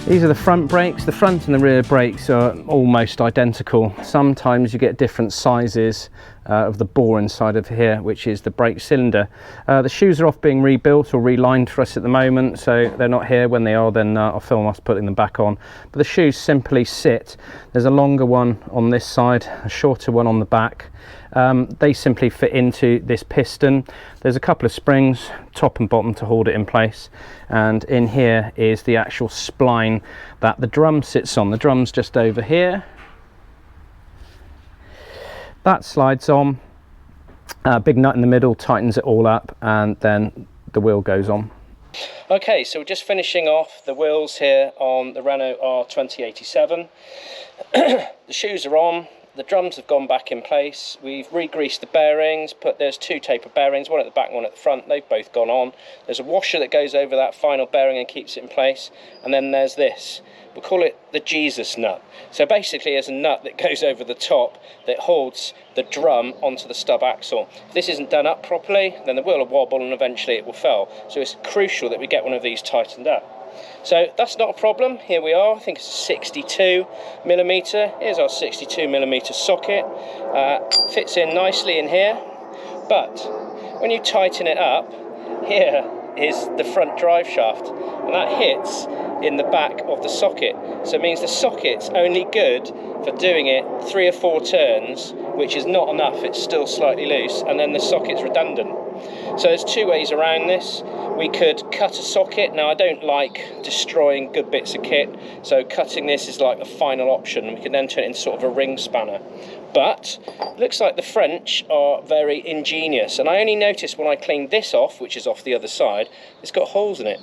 These are the front brakes. The front and the rear brakes are almost identical. Sometimes you get different sizes of the bore inside of here, which is the brake cylinder. The shoes are off being rebuilt or relined for us at the moment, so they're not here. When they are, then I'll film us putting them back on. But the shoes simply sit. There's a longer one on this side, a shorter one on the back. They simply fit into this piston. There's a couple of springs, top and bottom, to hold it in place, and in here is the actual spline that the drum sits on. The drum's just over here. That slides on, big nut in the middle tightens it all up, and then the wheel goes on. Okay, so we're just finishing off the wheels here on the Renault R2087. The shoes are on. The drums have gone back in place. We've re-greased the bearings, there's two taper bearings, one at the back, one at the front. They've both gone on. There's a washer that goes over that final bearing and keeps it in place. And then there's this. We'll call it the Jesus nut. So basically there's a nut that goes over the top that holds the drum onto the stub axle. If this isn't done up properly, then the wheel will wobble and eventually it will fail. So it's crucial that we get one of these tightened up. So that's not a problem. Here we are. I think it's 62mm. Here's our 62mm socket. Fits in nicely in here. But when you tighten it up, here is the front drive shaft, and that hits in the back of the socket. So it means the socket's only good for doing it 3 or 4 turns, which is not enough. It's still slightly loose, and then the socket's redundant. So there's two ways around this. We could cut a socket. Now I don't like destroying good bits of kit, so cutting this is like the final option. We can then turn it into sort of a ring spanner. But it looks like the French are very ingenious, and I only noticed when I cleaned this off, which is off the other side, it's got holes in it.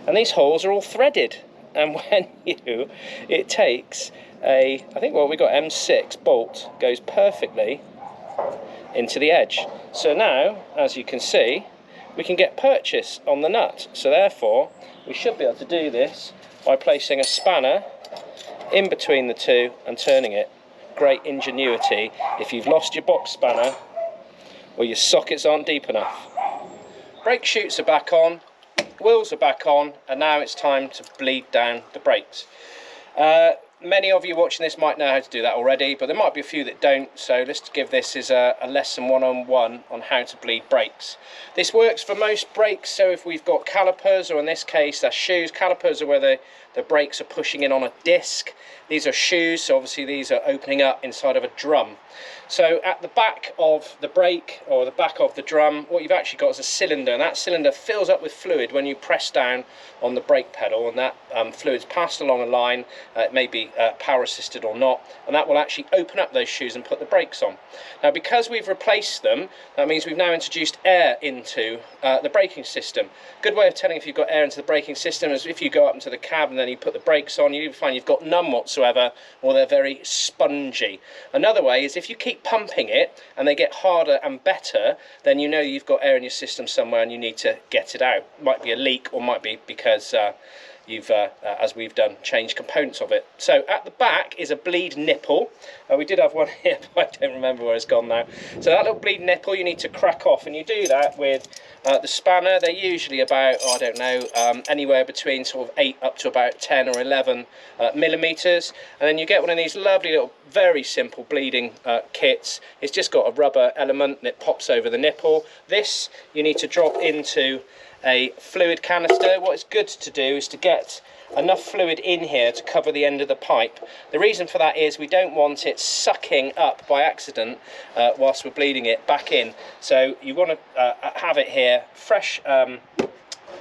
And these holes are all threaded. And when it takes I think we got M6 bolt, goes perfectly into the edge. So now, as you can see, we can get purchase on the nut. So therefore, we should be able to do this by placing a spanner in between the two and turning it. Great ingenuity if you've lost your box spanner or your sockets aren't deep enough. Brake chutes are back on, wheels are back on, and now it's time to bleed down the brakes. Many of you watching this might know how to do that already, but there might be a few that don't, so let's give this as a lesson one-on-one on how to bleed brakes. This works for most brakes, so if we've got calipers, or in this case that's shoes. Calipers are where the brakes are pushing in on a disc. These are shoes, so obviously these are opening up inside of a drum. So at the back of the brake, or the back of the drum, what you've actually got is a cylinder, and that cylinder fills up with fluid when you press down on the brake pedal, and that fluid's passed along a line. It may be power assisted or not, and that will actually open up those shoes and put the brakes on. Now because we've replaced them, that means we've now introduced air into the braking system. Good way of telling if you've got air into the braking system is if you go up into the cab and then you put the brakes on, you find you've got none whatsoever, or they're very spongy. Another way is if you keep pumping it and they get harder and better, then you know you've got air in your system somewhere and you need to get it out. Might be a leak, or might be because you've, as we've done, changed components of it. So at the back is a bleed nipple. We did have one here, but I don't remember where it's gone now. So that little bleed nipple you need to crack off, and you do that with the spanner. They're usually about, I don't know, anywhere between sort of 8 up to about 10 or 11 millimeters. And then you get one of these lovely little, very simple bleeding kits. It's just got a rubber element and it pops over the nipple. This you need to drop into a fluid canister. What it's good to do is to get enough fluid in here to cover the end of the pipe. The reason for that is we don't want it sucking up by accident whilst we're bleeding it back in. So you want to have it here. Fresh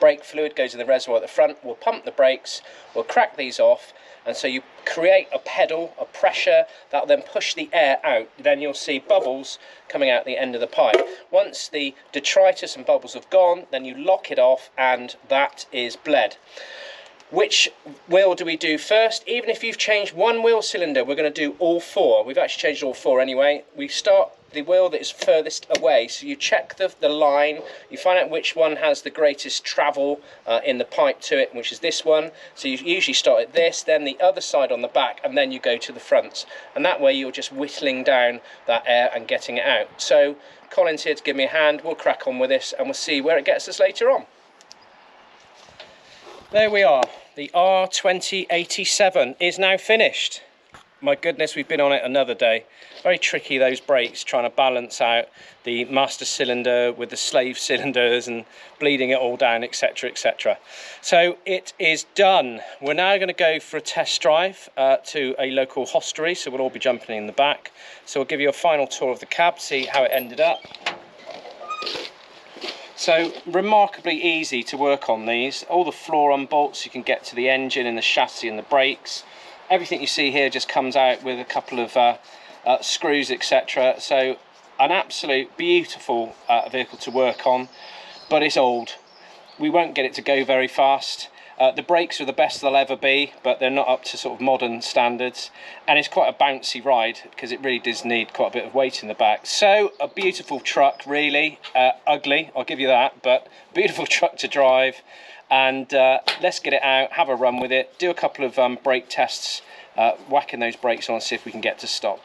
brake fluid goes in the reservoir at the front. We'll pump the brakes, we'll crack these off, and so you create a pedal, a pressure that will then push the air out. Then you'll see bubbles coming out the end of the pipe. Once the detritus and bubbles have gone, then you lock it off, and that is bled. Which wheel do we do first? Even if you've changed one wheel cylinder, we're going to do all 4. We've actually changed all 4 anyway. We start the wheel that is furthest away, so you check the line, you find out which one has the greatest travel in the pipe to it, which is this one. So you usually start at this, then the other side on the back, and then you go to the front, and that way you're just whittling down that air and getting it out. So Colin's here to give me a hand. We'll crack on with this and we'll see where it gets us later on. There we are. The R2087 is now finished. My goodness, we've been on it another day. Very tricky, those brakes, trying to balance out the master cylinder with the slave cylinders and bleeding it all down, etc, etc. So it is done. We're now going to go for a test drive to a local hostelry, so we'll all be jumping in the back. So we'll give you a final tour of the cab, see how it ended up. So remarkably easy to work on these. All the floor-on bolts you can get to the engine and the chassis and the brakes. Everything you see here just comes out with a couple of screws, etc. So an absolute beautiful vehicle to work on, but it's old. We won't get it to go very fast. The brakes are the best they'll ever be, but they're not up to sort of modern standards, and it's quite a bouncy ride because it really does need quite a bit of weight in the back. So a beautiful truck, really. Ugly, I'll give you that, but beautiful truck to drive. And let's get it out, have a run with it, do a couple of brake tests, whacking those brakes on, see if we can get to stop.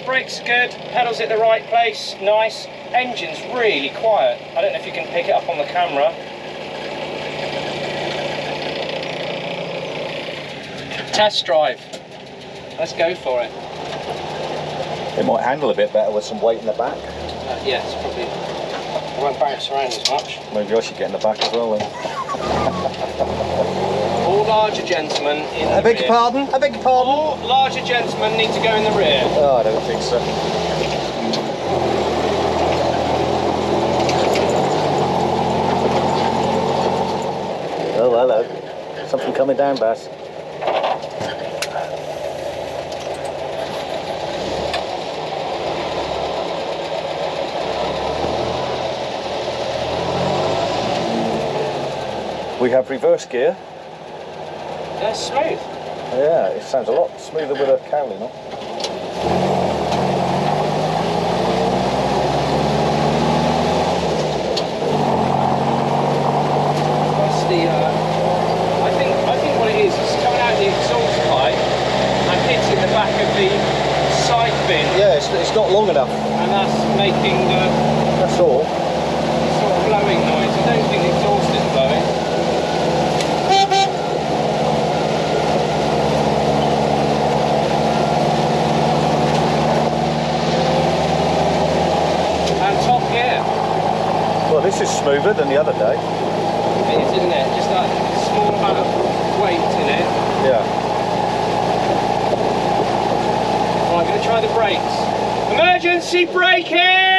Brakes are good, pedals at the right place, nice. Engine's really quiet. I don't know if you can pick it up on the camera. Test drive. Let's go for it. It might handle a bit better with some weight in the back. Yes, probably. It won't bounce around as much. Maybe I should get in the back as well then. All larger gentlemen in the rear. I beg your pardon? I beg your pardon? All larger gentlemen need to go in the rear. Oh, I don't think so. Oh, hello. Something coming down, Bass. We have reverse gear. They're smooth. Yeah, it sounds a lot smoother with a cowling on. That's the. I think what it is, it's coming out of the exhaust pipe and hitting the back of the side bin. Yeah, it's not long enough. And that's making the. That's all. Sort of blowing noise. I don't think the exhaust is blowing. Well, this is smoother than the other day. It is, isn't it? Just that small amount of weight in it. Yeah. Right, I'm going to try the brakes. Emergency braking!